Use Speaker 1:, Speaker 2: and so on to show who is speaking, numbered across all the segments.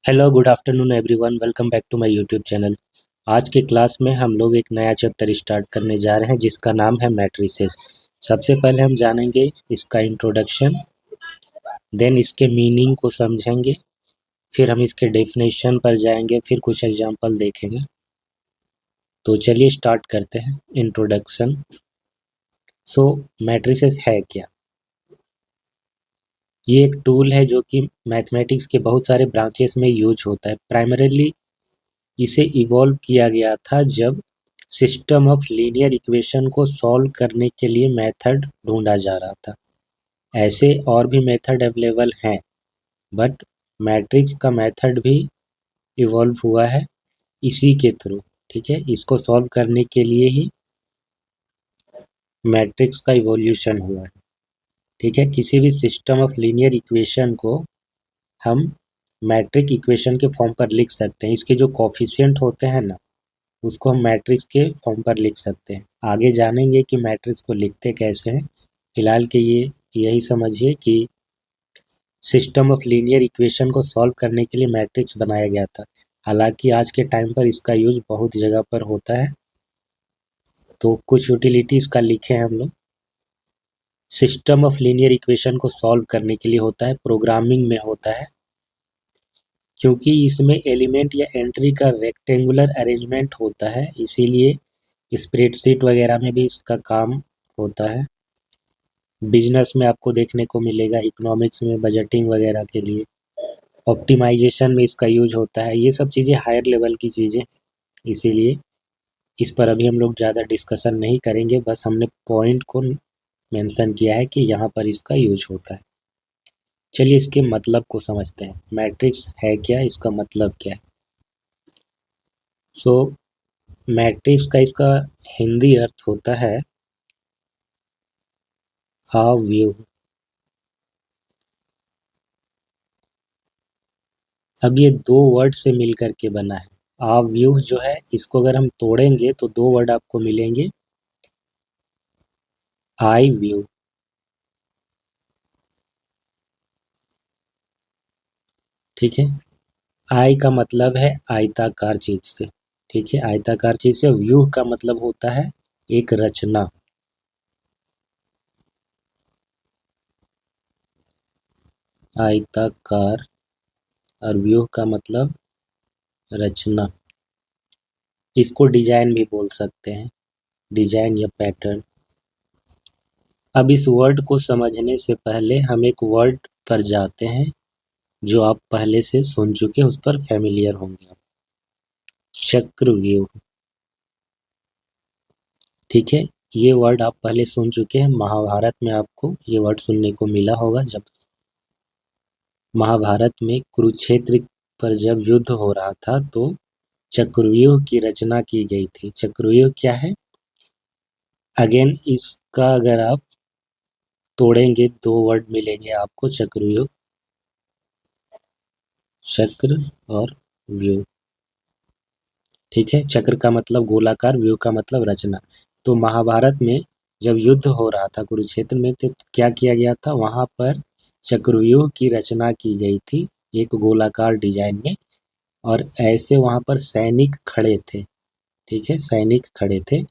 Speaker 1: Hello good afternoon everyone, welcome back to my YouTube channel. आज के class में हम लोग एक नया चैप्टर स्टार्ट करने जा रहे हैं जिसका नाम है मैट्रिसेस। सबसे पहले हम जानेंगे इसका इंट्रोडक्शन, देन इसके मीनिंग को समझेंगे, फिर हम इसके डेफिनेशन पर जाएंगे, फिर कुछ एग्जांपल देखेंगे। तो चलिए स्टार्ट करते हैं इंट्रोडक्शन। सो मैट्रिसेस है क्या? ये एक टूल है जो कि मैथमेटिक्स के बहुत सारे ब्रांचेस में यूज होता है। प्राइमरीली इसे इवॉल्व किया गया था जब सिस्टम ऑफ लीनियर इक्वेशन को सॉल्व करने के लिए मेथड ढूंढा जा रहा था। ऐसे और भी मेथड अवेलेबल हैं, बट मैट्रिक्स का मेथड भी इवॉल्व हुआ है इसी के थ्रू। ठीक है, इसको सॉल्व करने के लिए ही मैट्रिक्स का इवोल्यूशन हुआ है। ठीक है, किसी भी सिस्टम ऑफ लीनियर इक्वेशन को हम मैट्रिक इक्वेशन के फॉर्म पर लिख सकते हैं। इसके जो कोफिशिएंट होते हैं ना, उसको हम मैट्रिक्स के फॉर्म पर लिख सकते हैं। आगे जानेंगे कि मैट्रिक्स को लिखते कैसे हैं। फिलहाल के ये यही समझिए कि सिस्टम ऑफ लीनियर इक्वेशन को सॉल्व करने के लिए मैट्रिक्स बनाया गया था। हालांकि आज के टाइम पर इसका यूज बहुत जगह पर होता है। तो कुछ यूटिलिटीज का लिखे हैं हम लोग। सिस्टम ऑफ लीनियर इक्वेशन को सॉल्व करने के लिए होता है, प्रोग्रामिंग में होता है, क्योंकि इसमें एलिमेंट या एंट्री का रेक्टेंगुलर अरेंजमेंट होता है, इसीलिए स्प्रेडशीट वगैरह में भी इसका काम होता है। बिजनेस में आपको देखने को मिलेगा, इकोनॉमिक्स में बजटिंग वगैरह के लिए, ऑप्टिमाइजेशन में इसका यूज होता है। ये सब चीज़ें हायर लेवल की चीज़ें, इसीलिए इस पर अभी हम लोग ज़्यादा डिस्कशन नहीं करेंगे। बस हमने पॉइंट को मेंशन किया है कि यहाँ पर इसका यूज होता है। चलिए इसके मतलब को समझते हैं। मैट्रिक्स है क्या, इसका मतलब क्या है। सो मैट्रिक्स का इसका हिंदी अर्थ होता है अव्यूह। अब ये दो वर्ड से मिल करके बना है। अव्यूह जो है, इसको अगर हम तोड़ेंगे तो दो वर्ड आपको मिलेंगे, आई व्यू। ठीक है, आई का मतलब है आयताकार चीज से। ठीक है, आयताकार चीज से। व्यू का मतलब होता है एक रचना। आयताकार और व्यू का मतलब रचना। इसको डिजाइन भी बोल सकते हैं, डिजाइन या पैटर्न। अब इस वर्ड को समझने से पहले हम एक वर्ड पर जाते हैं जो आप पहले से सुन चुके हैं, उस पर फैमिलियर होंगे आप। चक्रव्यूह। ठीक है, ये वर्ड आप पहले सुन चुके हैं। महाभारत में आपको ये वर्ड सुनने को मिला होगा। जब महाभारत में कुरुक्षेत्र पर जब युद्ध हो रहा था तो चक्रव्यूह की रचना की गई थी। चक्रव्यूह क्या है? अगेन इसका अगर आप तोड़ेंगे दो वर्ड मिलेंगे आपको, चक्रव्यूह, चक्र और व्यूह। ठीक है, चक्र का मतलब गोलाकार, व्यूह का मतलब रचना। तो महाभारत में जब युद्ध हो रहा था कुरुक्षेत्र में, तो क्या किया गया था, वहां पर चक्रव्यूह की रचना की गई थी एक गोलाकार डिजाइन में। और ऐसे वहां पर सैनिक खड़े थे। ठीक है, सैनिक खड़े थे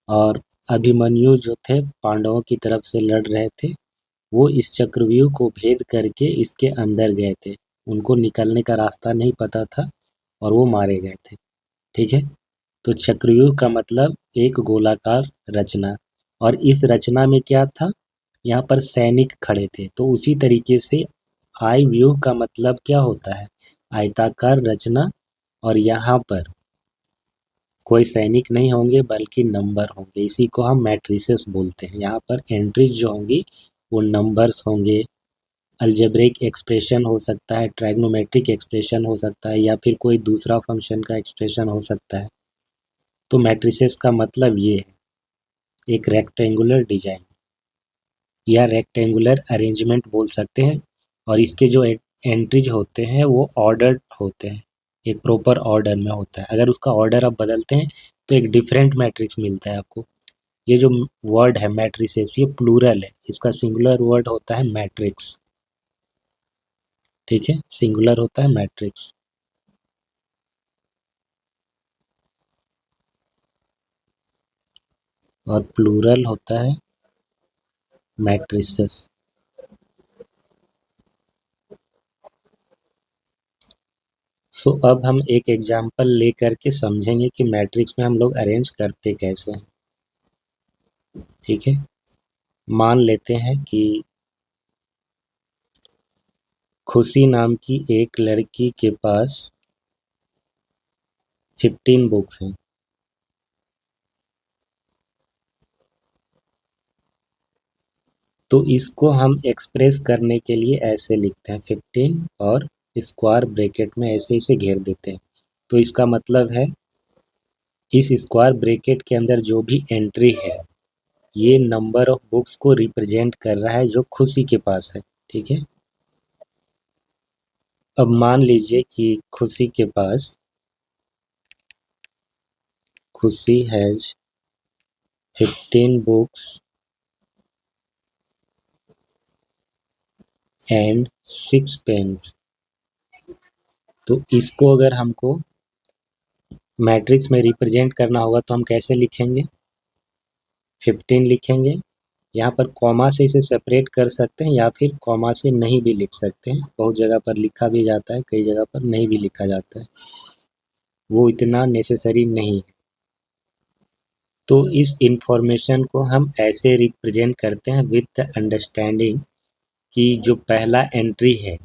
Speaker 1: और अभिमन्यु जो थे पांडवों की तरफ से लड़ रहे थे, वो इस चक्रव्यूह को भेद करके इसके अंदर गए थे। उनको निकलने का रास्ता नहीं पता था और वो मारे गए थे। ठीक है, तो चक्रव्यूह का मतलब एक गोलाकार रचना। और इस रचना में क्या था, यहाँ पर सैनिक खड़े थे। तो उसी तरीके से आई व्यू का मतलब क्या होता है, आयताकार रचना। और यहाँ पर कोई सैनिक नहीं होंगे बल्कि नंबर होंगे, इसी को हम मैट्रिसेस बोलते हैं। यहाँ पर एंट्रीज जो होंगी वो नंबर्स होंगे। अलजेब्रिक एक्सप्रेशन हो सकता है, ट्राइग्नोमेट्रिक एक्सप्रेशन हो सकता है, या फिर कोई दूसरा फंक्शन का एक्सप्रेशन हो सकता है। तो मैट्रिसेस का मतलब ये है, एक रेक्टेंगुलर डिजाइन या रेक्टेंगुलर अरेंजमेंट बोल सकते हैं। और इसके जो एंट्रीज होते हैं वो ऑर्डर्ड होते हैं, एक प्रॉपर ऑर्डर में होता है। अगर उसका ऑर्डर आप बदलते हैं तो एक डिफरेंट मैट्रिक्स मिलता है आपको। ये जो वर्ड है मैट्रिसेस, ये प्लूरल है, इसका सिंगुलर वर्ड होता है मैट्रिक्स। ठीक है, सिंगुलर होता है मैट्रिक्स। और प्लूरल होता है मैट्रिसेस। सो अब हम एक एग्जांपल लेकर के समझेंगे कि मैट्रिक्स में हम लोग अरेंज करते कैसे हैं। ठीक है, मान लेते हैं कि खुशी नाम की एक लड़की के पास 15 बुक्स हैं। तो इसको हम एक्सप्रेस करने के लिए ऐसे लिखते हैं 15 और स्क्वायर ब्रैकेट में ऐसे इसे घेर देते हैं। तो इसका मतलब है इस स्क्वायर ब्रैकेट के अंदर जो भी एंट्री है ये नंबर ऑफ बुक्स को रिप्रेजेंट कर रहा है जो खुशी के पास है। ठीक है, अब मान लीजिए कि खुशी हैज 15 बुक्स एंड 6 पेन्स। तो इसको अगर हमको मैट्रिक्स में रिप्रेजेंट करना होगा तो हम कैसे लिखेंगे? 15 लिखेंगे, यहाँ पर कॉमा से इसे सेपरेट कर सकते हैं या फिर कॉमा से नहीं भी लिख सकते हैं। बहुत जगह पर लिखा भी जाता है, कई जगह पर नहीं भी लिखा जाता है, वो इतना नेसेसरी नहीं है। तो इस इंफॉर्मेशन को हम ऐसे रिप्रेजेंट करते हैं विद द अंडरस्टैंडिंग कि जो पहला एंट्री है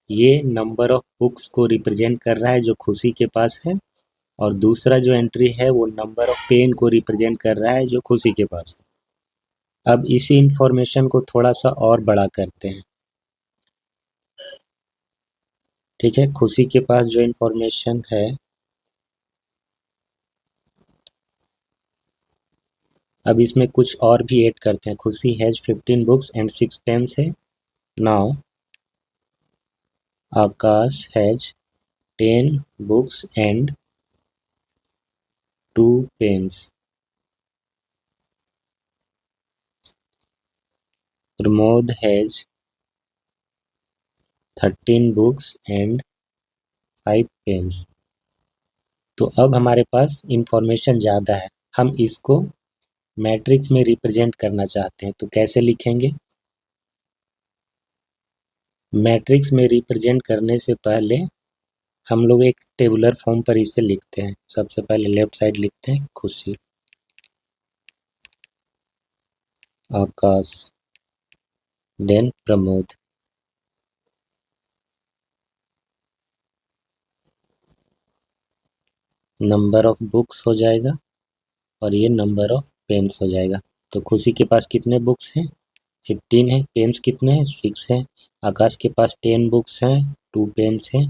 Speaker 1: ये नंबर ऑफ बुक्स को रिप्रेजेंट कर रहा है जो खुशी के पास है, और दूसरा जो एंट्री है वो नंबर ऑफ पेन को रिप्रेजेंट कर रहा है जो खुशी के पास है। अब इसी इंफॉर्मेशन को थोड़ा सा और बड़ा करते हैं। ठीक है, खुशी के पास जो इंफॉर्मेशन है, अब इसमें कुछ और भी ऐड करते हैं। Khushi has 15 books and 6 pens है। Now Akash has 10 books and 2 pens. Pramod has 13 books and 5 pens. तो अब हमारे पास इंफॉर्मेशन ज़्यादा है, हम इसको मैट्रिक्स में रिप्रेजेंट करना चाहते हैं, तो कैसे लिखेंगे? मैट्रिक्स में रिप्रेजेंट करने से पहले हम लोग एक टेबुलर फॉर्म पर इसे लिखते हैं। सबसे पहले लेफ्ट साइड लिखते हैं Khushi, Akash, then Pramod, number of books हो जाएगा और ये नंबर ऑफ पेन्स हो जाएगा। तो खुशी के पास कितने बुक्स हैं? 15 है। पेन्स कितने हैं? 6 हैं। आकाश के पास 10 बुक्स हैं, 2 पेन्स हैं।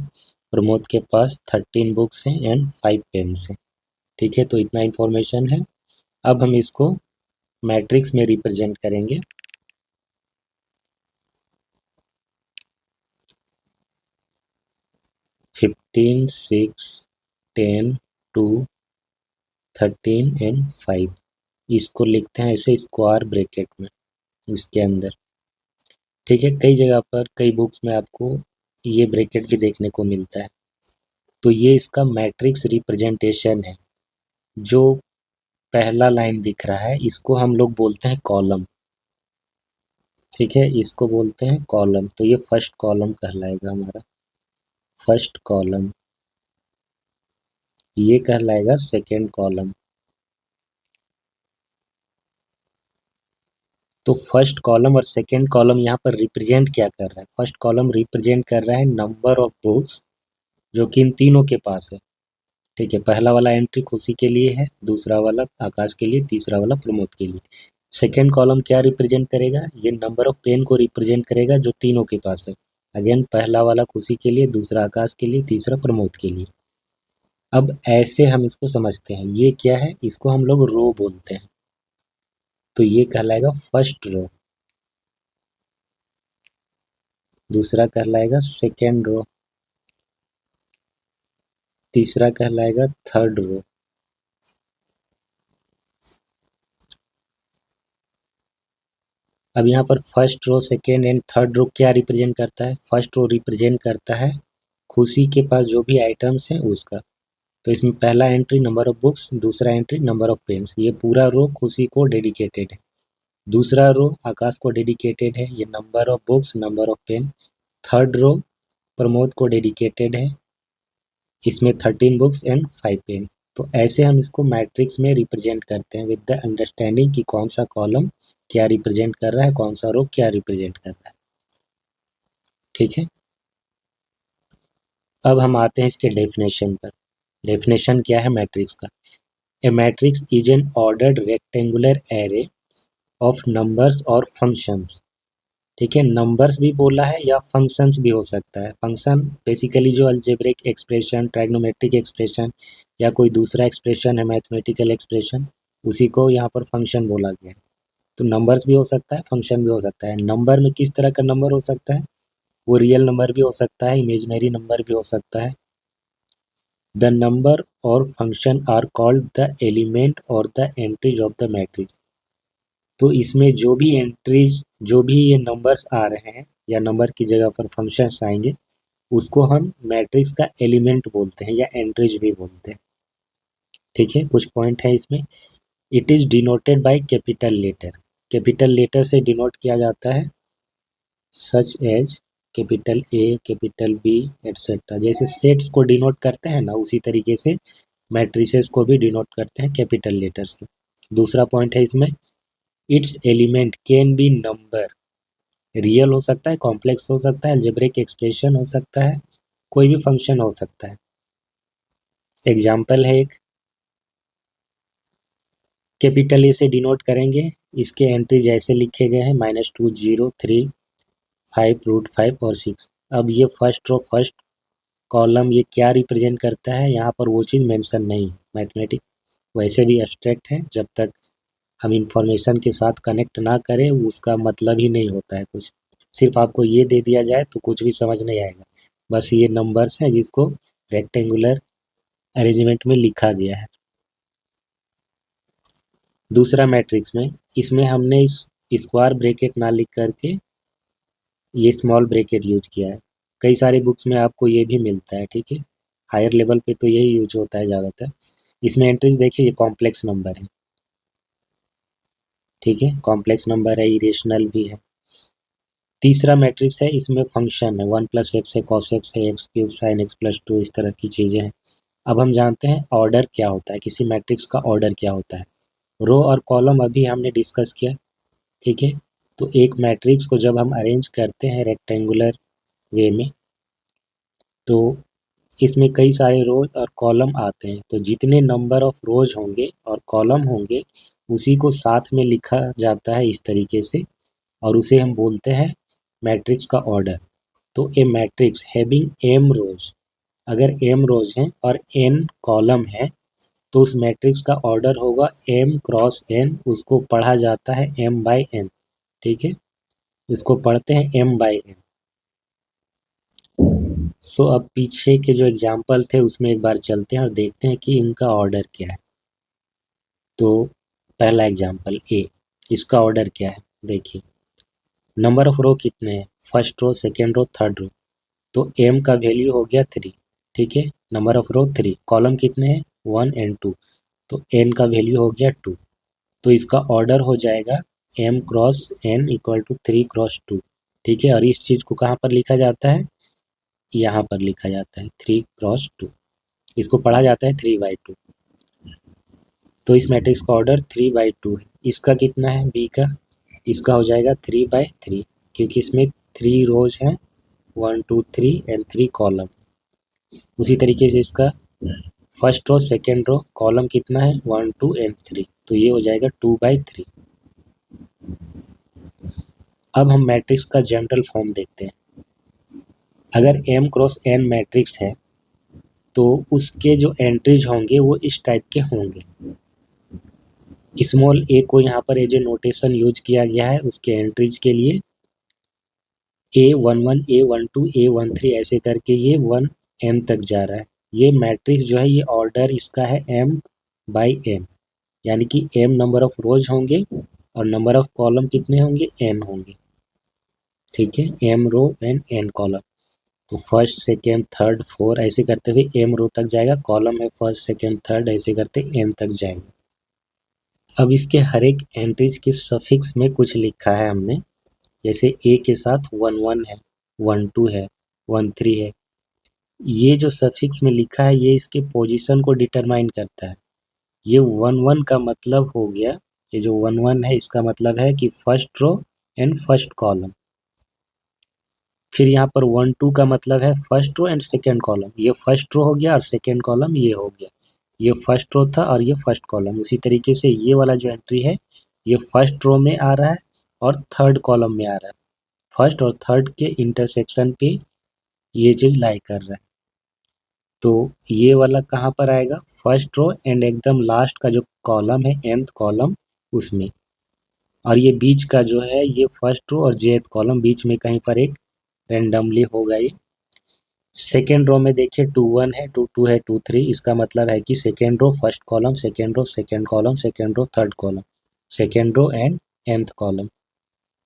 Speaker 1: प्रमोद के पास 13 बुक्स हैं एंड 5 पेन्स हैं। ठीक है, तो इतना इन्फॉर्मेशन है। अब हम इसको मैट्रिक्स में रिप्रेजेंट करेंगे। Fifteen, 6, 10, 2, 13 and 5। इसको लिखते हैं ऐसे स्क्वायर ब्रैकेट में इसके अंदर। ठीक है, कई जगह पर कई बुक्स में आपको ये ब्रैकेट भी देखने को मिलता है। तो ये इसका मैट्रिक्स रिप्रेजेंटेशन है। जो पहला लाइन दिख रहा है इसको हम लोग बोलते हैं कॉलम। ठीक है, इसको बोलते हैं कॉलम। तो ये फर्स्ट कॉलम कहलाएगा हमारा, फर्स्ट कॉलम। ये कहलाएगा सेकेंड कॉलम। तो फर्स्ट कॉलम और सेकेंड कॉलम यहाँ पर रिप्रेजेंट क्या कर रहा है? फर्स्ट कॉलम रिप्रेजेंट कर रहा है नंबर ऑफ बुक्स जो कि इन तीनों के पास है। ठीक है, पहला वाला एंट्री खुशी के लिए है, दूसरा वाला आकाश के लिए, तीसरा वाला प्रमोद के लिए। सेकेंड कॉलम क्या रिप्रेजेंट करेगा? ये नंबर ऑफ पेन को रिप्रेजेंट करेगा जो तीनों के पास है। अगेन पहला वाला खुशी के लिए, दूसरा आकाश के लिए, तीसरा प्रमोद के लिए। अब ऐसे हम इसको समझते हैं, ये क्या है? इसको हम लोग रो बोलते हैं। तो ये कहलाएगा फर्स्ट रो, दूसरा कहलाएगा सेकेंड रो, तीसरा कहलाएगा थर्ड रो, अब यहाँ पर first row, second and third row क्या रिप्रेजेंट करता है? फर्स्ट रो रिप्रेजेंट करता है खुशी के पास जो भी आइटम्स हैं उसका। तो इसमें पहला एंट्री नंबर ऑफ बुक्स, दूसरा एंट्री नंबर ऑफ पेन्स, ये पूरा रो खुशी को डेडिकेटेड है। दूसरा रो आकाश को डेडिकेटेड है, ये number of books, number of pen. Third row Pramod को डेडिकेटेड है, इसमें 13 बुक्स एंड 5 पेन। तो ऐसे हम इसको मैट्रिक्स में रिप्रेजेंट करते हैं विद द अंडरस्टैंडिंग कि कौन सा कॉलम क्या रिप्रेजेंट कर रहा है, कौन सा रो क्या रिप्रेजेंट कर रहा है। ठीक है, अब हम आते हैं इसके डेफिनेशन पर। डेफिनेशन क्या है मैट्रिक्स का? A matrix is an ordered rectangular array of numbers और फंक्शंस। ठीक है, नंबर्स भी बोला है या फंक्शंस भी हो सकता है। फंक्शन बेसिकली जो अलजेब्रिक एक्सप्रेशन, ट्राइग्नोमेट्रिक एक्सप्रेशन या कोई दूसरा एक्सप्रेशन है, मैथमेटिकल एक्सप्रेशन, उसी को यहाँ पर फंक्शन बोला गया है। तो नंबर्स भी हो सकता है, फंक्शन भी हो सकता है। नंबर में किस तरह का नंबर हो सकता है? वो रियल नंबर भी हो सकता है, इमेजिनरी नंबर भी हो सकता है। द नंबर और function are called the element और the entries of the matrix. तो इसमें जो भी एंट्रीज, जो भी ये नंबर्स आ रहे हैं या नंबर की जगह पर फंक्शंस आएंगे, उसको हम मैट्रिक्स का एलिमेंट बोलते हैं या एंट्रीज भी बोलते हैं। ठीक है, कुछ पॉइंट है इसमें। It is denoted by capital letter. Capital letter से डिनोट किया जाता है, such as capital A, capital B etcetera. जैसे सेट्स को डिनोट करते हैं ना, उसी तरीके से मैट्रिसेस को भी डिनोट करते हैं कैपिटल लेटर से। दूसरा पॉइंट है इसमें, it's element can be number. Real हो सकता है, कॉम्प्लेक्स हो सकता है, अलजेब्रिक एक्सप्रेशन हो सकता है, कोई भी फंक्शन हो सकता है। एग्जाम्पल है एक, कैपिटल ए से डिनोट करेंगे, इसके एंट्री जैसे लिखे गए हैं -2, 0, 3, 5, √5 और 6। अब ये फर्स्ट रो, फर्स्ट कॉलम, ये क्या रिप्रेजेंट करता है यहाँ पर वो चीज़ मेंशन नहीं है। मैथमेटिक्स वैसे भी एब्स्ट्रैक्ट है, जब तक हम इंफॉर्मेशन के साथ कनेक्ट ना करें उसका मतलब ही नहीं होता है कुछ। सिर्फ आपको ये दे दिया जाए तो कुछ भी समझ नहीं आएगा। बस ये नंबर्स हैं जिसको रेक्टेंगुलर अरेंजमेंट में लिखा गया है। दूसरा मैट्रिक्स में, इसमें हमने इस स्क्वायर ब्रैकेट ना लिख करके ये स्मॉल ब्रैकेट यूज किया है। कई सारे बुक्स में आपको ये भी मिलता है। ठीक है, हायर लेवल पे तो यही यूज होता है ज़्यादातर। इसमें एंट्रीज देखिए, ये कॉम्प्लेक्स नंबर है। ठीक है, कॉम्प्लेक्स नंबर है, इरेशनल भी है। तीसरा मैट्रिक्स है, इसमें फंक्शन है, 1 + x है, cos x है, x³ sin x+2, इस तरह की चीज़ें हैं। अब हम जानते हैं ऑर्डर क्या होता है, किसी मैट्रिक्स का ऑर्डर क्या होता है। रो और कॉलम अभी हमने डिस्कस किया। ठीक है, तो एक मैट्रिक्स को जब हम अरेंज करते हैं रेक्टेंगुलर वे में, तो इसमें कई सारे रोज और कॉलम आते हैं। तो जितने नंबर ऑफ रोज होंगे और कॉलम होंगे, उसी को साथ में लिखा जाता है इस तरीके से, और उसे हम बोलते हैं मैट्रिक्स का ऑर्डर। तो ए मैट्रिक्स हैविंग m रोज, अगर m रोज हैं और n कॉलम है, तो उस मैट्रिक्स का ऑर्डर होगा m क्रॉस n। उसको पढ़ा जाता है m/n। ठीक है, इसको पढ़ते हैं m/n। सो अब पीछे के जो एग्जाम्पल थे उसमें एक बार चलते हैं और देखते हैं कि इनका ऑर्डर क्या है। तो पहला एग्जाम्पल ए, इसका ऑर्डर क्या है देखिए। नंबर ऑफ रो कितने हैं? First row, second row, third row. तो m का वैल्यू हो गया 3। ठीक है, नंबर ऑफ रो 3, कॉलम कितने हैं? 1 एंड 2। तो n का वैल्यू हो गया 2। तो इसका ऑर्डर हो जाएगा m क्रॉस n = 3 क्रॉस 2। ठीक है, और इस चीज़ को कहाँ पर लिखा जाता है? यहाँ पर लिखा जाता है 3 क्रॉस 2। इसको पढ़ा जाता है 3/2। तो इस मैट्रिक्स का ऑर्डर 3/2 है। इसका कितना है बी का? इसका हो जाएगा 3/3, क्योंकि इसमें 3 रोज हैं, 1 2 3 एंड 3 कॉलम। उसी तरीके से इसका first row, second row, column कितना है? 1 2 एंड 3। तो ये हो जाएगा 2/3। अब हम मैट्रिक्स का जनरल फॉर्म देखते हैं। अगर m क्रॉस n मैट्रिक्स है तो उसके जो एंट्रीज होंगे वो इस टाइप के होंगे। स्मॉल a को यहाँ पर एज ए नोटेशन यूज किया गया है उसके एंट्रीज के लिए। A11, A12, A13 ऐसे करके ये 1m तक जा रहा है। ये मैट्रिक्स जो है, ये ऑर्डर इसका है m/n, यानी कि m नंबर ऑफ रोज होंगे और नंबर ऑफ कॉलम कितने होंगे, n होंगे। ठीक है, m row and n column. तो फर्स्ट सेकेंड थर्ड फोर ऐसे करते हुए m रो तक जाएगा, कॉलम है फर्स्ट सेकेंड थर्ड, ऐसे करते n तक जाएंगे। अब इसके हर एक एंट्रीज के सफिक्स में कुछ लिखा है हमने, जैसे a के साथ 1 1 है, 1 2 है, 1 3 है। ये जो सफिक्स में लिखा है ये इसके पोजीशन को डिटरमाइन करता है। ये 1 1 का मतलब हो गया, ये जो 1 1 है इसका मतलब है कि first row and first column. फिर यहाँ पर 1 2 का मतलब है first row and second column, ये फर्स्ट रो हो गया और सेकेंड कॉलम ये हो गया। ये फर्स्ट रो था और ये फर्स्ट कॉलम। उसी तरीके से ये वाला जो एंट्री है ये फर्स्ट रो में आ रहा है और थर्ड कॉलम में आ रहा है। फर्स्ट और थर्ड के इंटरसेक्शन पे ये चीज लाई कर रहा है। तो ये वाला कहाँ पर आएगा, फर्स्ट रो एंड एकदम लास्ट का जो कॉलम है nth कॉलम उसमें। और ये बीच का जो है ये फर्स्ट रो और jth कॉलम, बीच में कहीं पर एक रेंडमली होगा ये। सेकेंड रो में देखिए 2 1 है, 2 2 है, 2 3, इसका मतलब है कि second row first column, second row second column, second row third column, second row and nth column.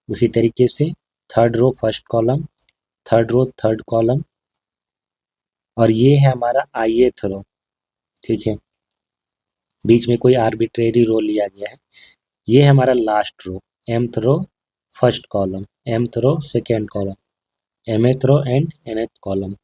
Speaker 1: उसी तरीके से third row first column, third row third column, और ये है हमारा ith रो। ठीक है, बीच में कोई आर्बिट्रेरी रो लिया गया है। ये है हमारा last row, mth row first column, mth row second column, mth row and nth column.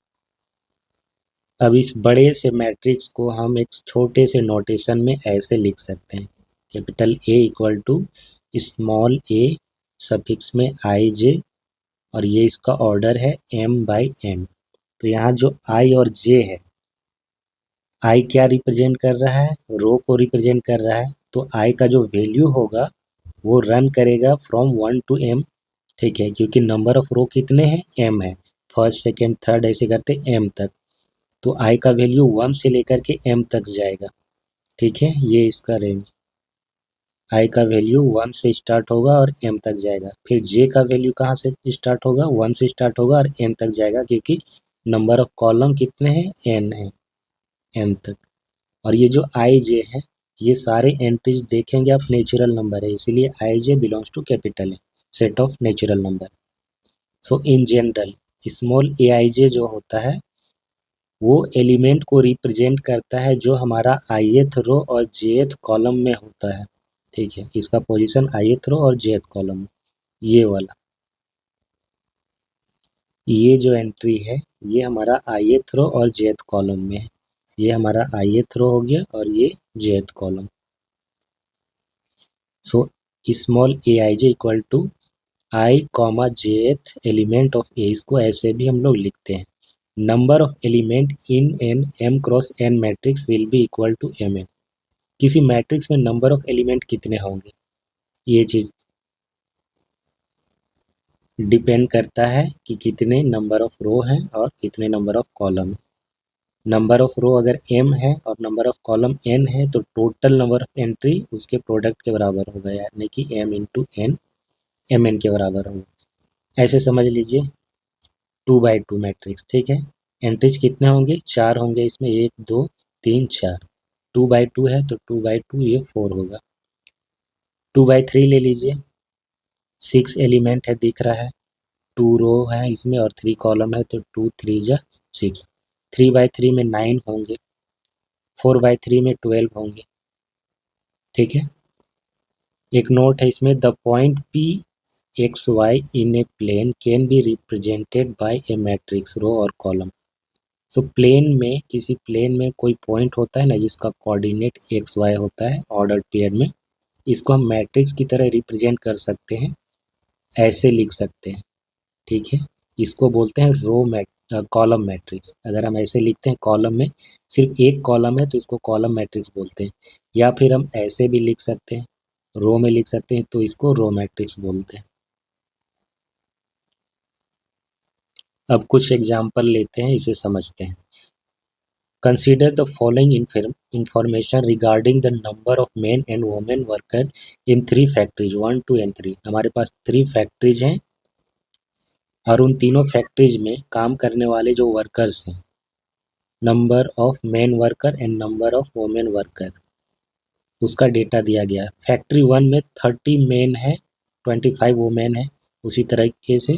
Speaker 1: अब इस बड़े से मैट्रिक्स को हम एक छोटे से नोटेशन में ऐसे लिख सकते हैं, capital A equal to small a suffix में i j, और ये इसका ऑर्डर है m/n। तो यहाँ जो i और j है, i क्या रिप्रेजेंट कर रहा है, रो को रिप्रेजेंट कर रहा है। तो i का जो वैल्यू होगा वो रन करेगा फ्रॉम 1 to m। ठीक है, क्योंकि नंबर ऑफ रो कितने हैं, m है, फर्स्ट सेकेंड थर्ड ऐसे करते m तक। तो i का वैल्यू 1 से लेकर के m तक जाएगा। ठीक है, ये इसका रेंज। i का वैल्यू 1 से स्टार्ट होगा और m तक जाएगा। फिर j का वैल्यू कहाँ से स्टार्ट होगा, 1 से स्टार्ट होगा और m तक जाएगा, क्योंकि नंबर ऑफ कॉलम कितने हैं, n है, m तक। और ये जो i j है ये सारे एंट्रीज देखेंगे आप नेचुरल नंबर है, इसीलिए i j belongs to capital है, set of natural number. So in general small A I J जो होता है वो एलिमेंट को रिप्रेजेंट करता है जो हमारा ith रो और jth कॉलम में होता है। ठीक है, इसका पोजीशन ith रो और jth कॉलम में, ये वाला, ये जो एंट्री है ये हमारा ith रो और jth कॉलम में है। ये हमारा ith रो हो गया और ये jth column. So small A I j equal to i comma jth element of a, इसको ऐसे भी हम लोग लिखते हैं, number of element in an m cross n matrix will be equal to mn। किसी मैट्रिक्स में नंबर ऑफ एलिमेंट कितने होंगे, ये चीज डिपेंड करता है कि कितने नंबर ऑफ रो हैं और कितने नंबर ऑफ कॉलम है। नंबर ऑफ रो अगर m है और नंबर ऑफ कॉलम n है तो टोटल नंबर ऑफ एंट्री उसके प्रोडक्ट के बराबर होगा, यानी कि m इंटू n mn के बराबर होगा। ऐसे समझ लीजिए 2 by 2 मैट्रिक्स। ठीक है, एंट्रीज कितने होंगे, 4 होंगे इसमें, 1 2 3 4। 2 by 2 है तो 2 by 2 ये 4 होगा। 2 by 3 ले लीजिए, 6 एलिमेंट है दिख रहा है, 2 रो है इसमें और 3 कॉलम है, तो 2 3 जा 6। 3 by 3 में 9 होंगे, 4 by 3 में 12 होंगे। ठीक है, एक नोट है इसमें, the point P X Y in a plane can be represented by a matrix row और कॉलम। सो प्लेन में, किसी प्लेन में कोई पॉइंट होता है ना जिसका कोऑर्डिनेट एक्स वाई होता है ऑर्डर्ड पेयर में, इसको हम मैट्रिक्स की तरह रिप्रेजेंट कर सकते हैं, ऐसे लिख सकते हैं। ठीक है, इसको बोलते हैं कॉलम मैट्रिक्स। अगर हम ऐसे लिखते हैं कॉलम में सिर्फ एक कॉलम है तो इसको कॉलम मैट्रिक्स बोलते हैं, या फिर हम ऐसे भी लिख सकते हैं, रो में लिख सकते हैं तो इसको रो मैट्रिक्स बोलते हैं। अब कुछ एग्जाम्पल लेते हैं, इसे समझते हैं। Consider the following information regarding the number of men and women worker in 3 factories 1 2 and 3। हमारे पास 3 फैक्ट्रीज हैं और उन तीनों फैक्ट्रीज में काम करने वाले जो वर्कर्स हैं, number of main worker and number of women worker. उसका डेटा दिया गया है। फैक्ट्री 1 में 30 मेन है, 25 वुमेन है। उसी तरीके से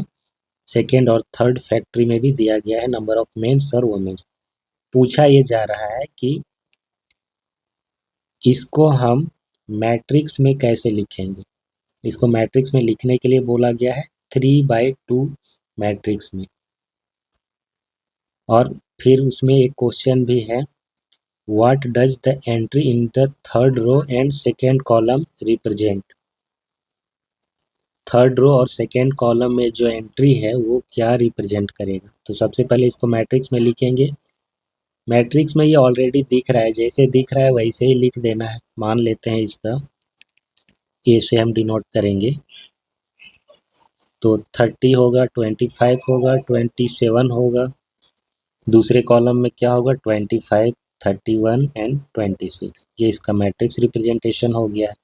Speaker 1: सेकेंड और थर्ड फैक्ट्री में भी दिया गया है नंबर ऑफ मेन्स और वुमेन्स। पूछा ये जा रहा है कि इसको हम मैट्रिक्स में कैसे लिखेंगे। इसको मैट्रिक्स में लिखने के लिए बोला गया है 3/2 मैट्रिक्स में। और फिर उसमें एक क्वेश्चन भी है, what does the entry in the third row and second column represent. Third row और सेकेंड कॉलम में जो एंट्री है वो क्या रिप्रेजेंट करेगा। तो सबसे पहले इसको मैट्रिक्स में लिखेंगे। मैट्रिक्स में ये ऑलरेडी दिख रहा है, जैसे दिख रहा है वैसे ही लिख देना है। मान लेते हैं इसका ए से हम डिनोट करेंगे, तो 30 होगा, 25 होगा, 27 होगा। दूसरे कॉलम में क्या होगा, 25, 31 एंड 26। ये इसका मैट्रिक्स रिप्रेजेंटेशन हो गया है।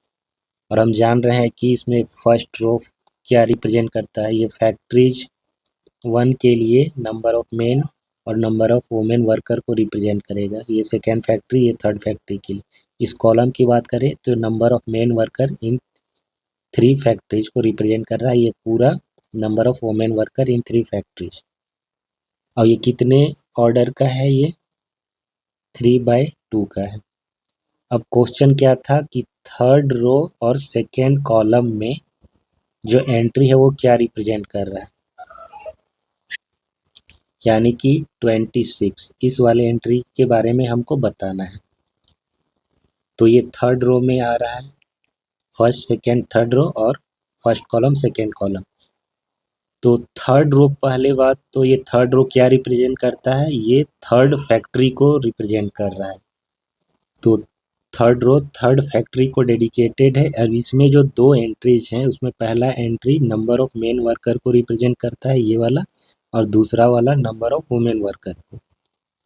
Speaker 1: और हम जान रहे हैं कि इसमें फर्स्ट रो क्या रिप्रेजेंट करता है। ये फैक्ट्रीज 1 के लिए नंबर ऑफ मेन और नंबर ऑफ वुमेन वर्कर को रिप्रेजेंट करेगा। ये सेकेंड फैक्ट्री, ये थर्ड फैक्ट्री के लिए। इस कॉलम की बात करें तो number of main worker in 3 factories को रिप्रेजेंट कर रहा है। ये पूरा number of women worker in 3 factories. और ये कितने ऑर्डर का है, ये 3/2 का है। अब क्वेश्चन क्या था कि थर्ड रो और सेकेंड कॉलम में जो एंट्री है वो क्या रिप्रेजेंट कर रहा है, यानी कि 26। इस वाले एंट्री के बारे में हमको बताना है। तो ये थर्ड रो में आ रहा है, फर्स्ट सेकेंड थर्ड रो और फर्स्ट कॉलम सेकेंड कॉलम। तो थर्ड रो, पहले बात तो ये थर्ड रो क्या रिप्रेजेंट करता है, ये थर्ड फैक्ट्री को रिप्रेजेंट कर रहा है। तो थर्ड रो थर्ड फैक्ट्री को डेडिकेटेड है। अब इसमें जो 2 एंट्रीज हैं उसमें पहला entry number of main worker को रिप्रेजेंट करता है, ये वाला, और दूसरा वाला नंबर ऑफ वुमेन वर्कर को।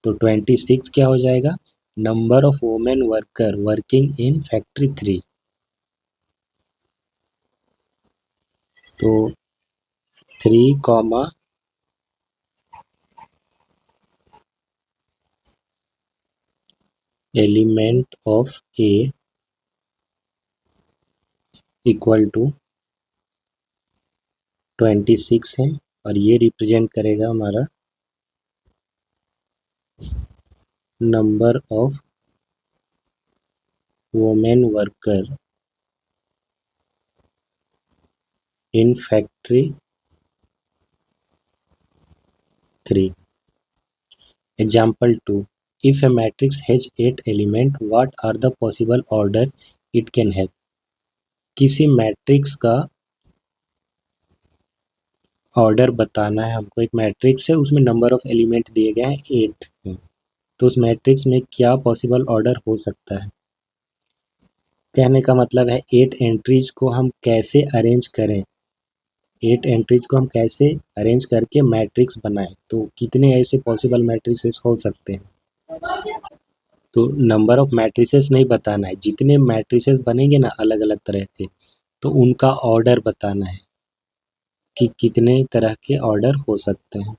Speaker 1: तो 26 क्या हो जाएगा, number of women worker working in factory 3। तो 3 comma element of a equal to 26 है। और ये रिप्रेजेंट करेगा हमारा number of women worker in factory 3. Example 2. If a matrix has 8 elements, what are the possible order it can have? किसी matrix का order बताना है हमको। एक मैट्रिक्स है, उसमें नंबर ऑफ एलिमेंट दिए गए हैं 8 हैं। तो उस मैट्रिक्स में क्या पॉसिबल ऑर्डर हो सकता है। कहने का मतलब है 8 एंट्रीज को हम कैसे अरेंज करें, 8 एंट्रीज को हम कैसे अरेंज करके मैट्रिक्स बनाएं। तो कितने ऐसे पॉसिबल मैट्रिसेस हो सकते हैं। तो नंबर ऑफ मैट्रिसेस नहीं बताना है, जितने मैट्रिसेस बनेंगे ना अलग अलग तरह के, तो उनका ऑर्डर बताना है कि कितने तरह के ऑर्डर हो सकते हैं।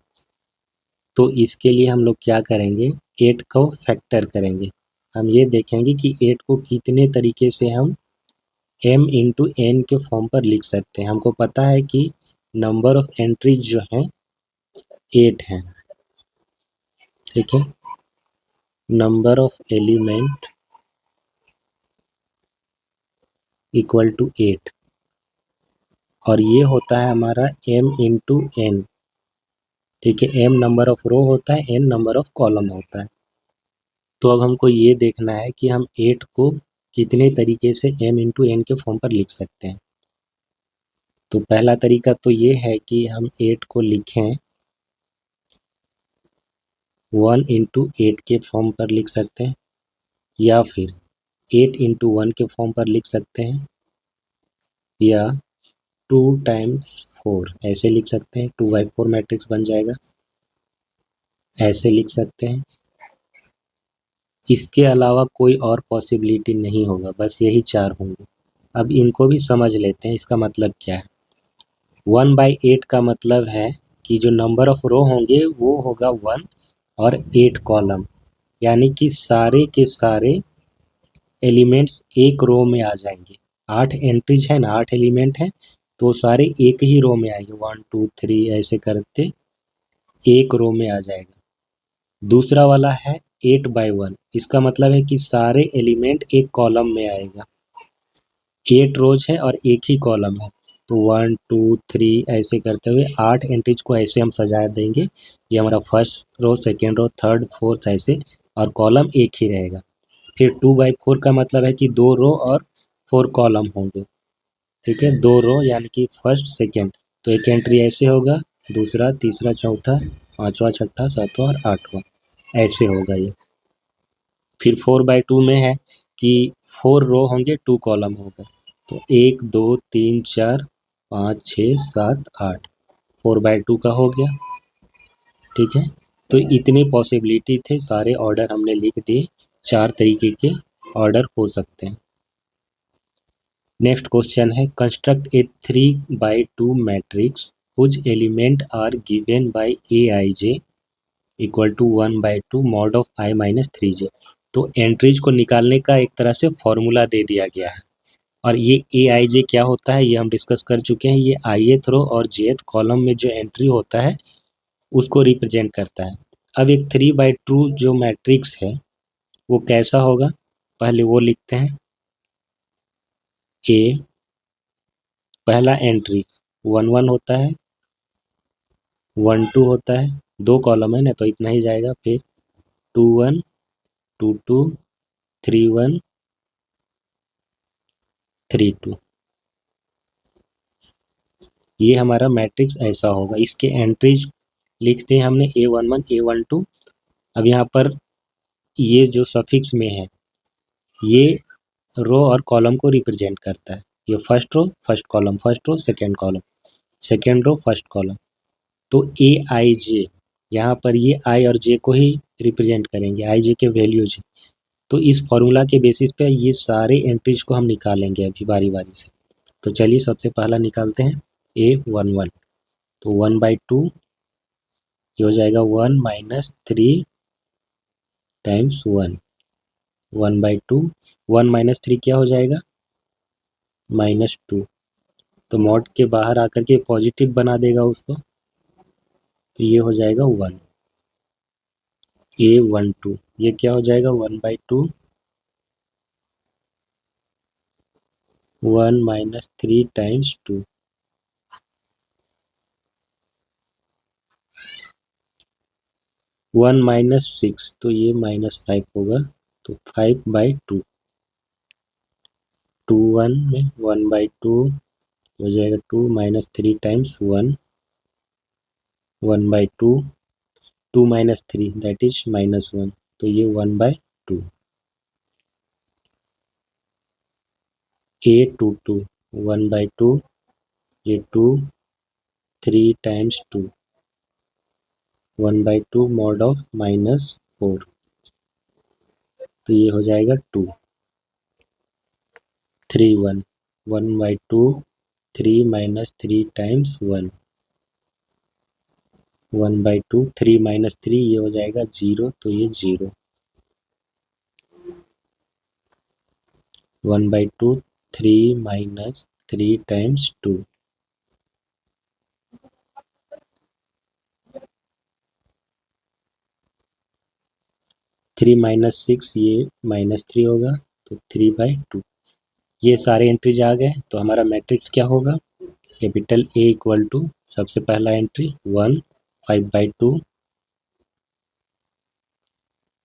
Speaker 1: तो इसके लिए हम लोग क्या करेंगे, 8 को फैक्टर करेंगे। हम ये देखेंगे कि 8 को कितने तरीके से हम m इंटू n के फॉर्म पर लिख सकते हैं। हमको पता है कि नंबर ऑफ एंट्रीज जो हैं 8 हैं, ठीक है। Number of element equal to 8, और ये होता है हमारा m इंटू n, ठीक है। m नंबर ऑफ रो होता है, n नंबर ऑफ कॉलम होता है। तो अब हमको ये देखना है कि हम 8 को कितने तरीके से m इंटू n के फॉर्म पर लिख सकते हैं। तो पहला तरीका तो ये है कि हम 8 को लिखें 1 इंटू 8 के फॉर्म पर लिख सकते हैं, या फिर 8 इंटू 1 के फॉर्म पर लिख सकते हैं, या 2 टाइम्स 4 ऐसे लिख सकते हैं। 2/4 मैट्रिक्स बन जाएगा, ऐसे लिख सकते हैं। इसके अलावा कोई और पॉसिबिलिटी नहीं होगा, बस यही 4 होंगे। अब इनको भी समझ लेते हैं, इसका मतलब क्या है। 1/8 का मतलब है कि जो नंबर ऑफ रो होंगे वो होगा 1 और 8 कॉलम, यानी कि सारे के सारे एलिमेंट्स एक रो में आ जाएंगे। 8 एंट्रीज है ना, 8 एलिमेंट हैं तो सारे एक ही रो में आएंगे, 1 2 3 ऐसे करते एक रो में आ जाएगा। दूसरा वाला है 8x1, इसका मतलब है कि सारे एलिमेंट एक कॉलम में आएगा। 8 रोज है और एक ही कॉलम है तो 1 2 3 ऐसे करते हुए 8 एंट्रीज को ऐसे हम सजा देंगे। ये हमारा first row, second row, third, fourth ऐसे, और कॉलम एक ही रहेगा। फिर 2x4 का मतलब है कि 2 रो और 4 कॉलम होंगे। ठीक है, 2 रो यानी कि फर्स्ट सेकेंड, तो एक एंट्री ऐसे होगा, दूसरा, तीसरा, चौथा, पांचवा, छठा, सातवां और आठवां, ऐसे होगा ये। फिर 4x2 में है कि 4 रो होंगे, 2 कॉलम होगा, तो 1 2 3 4 5 6 7 8, 4x2 का हो गया। ठीक है, तो इतने पॉसिबिलिटी थे, सारे ऑर्डर हमने लिख दिए। 4 तरीके के ऑर्डर हो सकते हैं। नेक्स्ट क्वेश्चन है, construct a 3x2 matrix whose element are given by aij equal to 1/2 mod of i minus 3j। तो एंट्रीज को निकालने का एक तरह से फॉर्मूला दे दिया गया है, और ये aij क्या होता है ये हम डिस्कस कर चुके हैं। ये ith रो और jth कॉलम में जो एंट्री होता है उसको रिप्रेजेंट करता है। अब एक 3/2 जो मैट्रिक्स है वो कैसा होगा, पहले वो लिखते हैं। ए, पहला एंट्री 1 1 होता है, 1 2 होता है, 2 कॉलम है ना तो इतना ही जाएगा। फिर 2 1 2 2 3 1 3 2, ये हमारा मैट्रिक्स ऐसा होगा। इसके एंट्रीज लिखते हैं हमने A11 A12। अब यहाँ पर ये जो सफिक्स में है ये रो और कॉलम को रिप्रेजेंट करता है। ये first row first column, first row second column, second row first column. तो ए आई जे, यहाँ पर ये आई और जे को ही रिप्रेजेंट करेंगे, आई जे के वैल्यूज। तो इस फॉर्मूला के बेसिस पे ये सारे एंट्रीज को हम निकालेंगे अभी बारी बारी से। तो चलिए सबसे पहला निकालते हैं A11। तो 1/2 ये हो जाएगा 1 माइनस 3 टाइम्स 1, 1/2। 1 माइनस 3 क्या हो जाएगा, -2। तो मॉड के बाहर आकर के पॉजिटिव बना देगा उसको, तो ये हो जाएगा 1 A12। ये क्या हो जाएगा 1/2, 1 माइनस 3 टाइम्स 2, 1 माइनस 6 तो ये -5 होगा, तो 5/2। 2 1 में 1/2 हो जाएगा 2 minus 3 times 1, 1/2, 2 minus 3 that is -1, तो ये 1/2। A22 1/2, ये 2 3 टाइम्स 2, 1/2 मॉड ऑफ -4, तो ये हो जाएगा 2। 3 1, 1/2 3 माइनस 3 टाइम्स 1, 1/2 3 माइनस 3 ये हो जाएगा 0, तो ये 0। 1/2 3 माइनस 3 टाइम्स 2, 3 माइनस 6 ये -3 होगा, तो 3/2। ये सारे एंट्रीज आ गए, तो हमारा मैट्रिक्स क्या होगा, कैपिटल A इक्वल टू सबसे पहला एंट्री 1 5/2,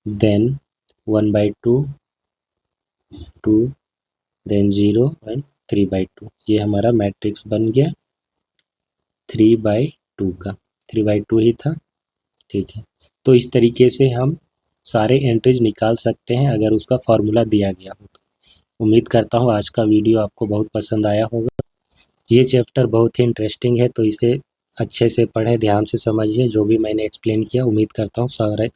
Speaker 1: देन 1/2 2, देन 0 एंड 3/2। ये हमारा मैट्रिक्स बन गया 3/2 का, 3/2 ही था। ठीक है, तो इस तरीके से हम सारे एंट्रीज निकाल सकते हैं अगर उसका फॉर्मूला दिया गया हो तो। उम्मीद करता हूँ आज का वीडियो आपको बहुत पसंद आया होगा। ये चैप्टर बहुत ही इंटरेस्टिंग है, तो इसे अच्छे से पढ़ें, ध्यान से समझिए। जो भी मैंने एक्सप्लेन किया उम्मीद करता हूँ सारा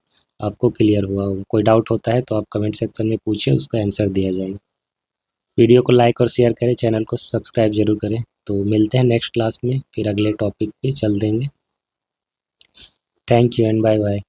Speaker 1: आपको क्लियर हुआ होगा। कोई डाउट होता है तो आप कमेंट सेक्शन में पूछिए, उसका आंसर दिया जाएगा। वीडियो को लाइक और शेयर करें, चैनल को सब्सक्राइब जरूर करें। तो मिलते हैं नेक्स्ट क्लास में, फिर अगले टॉपिक पे चल देंगे। Thank you and bye bye.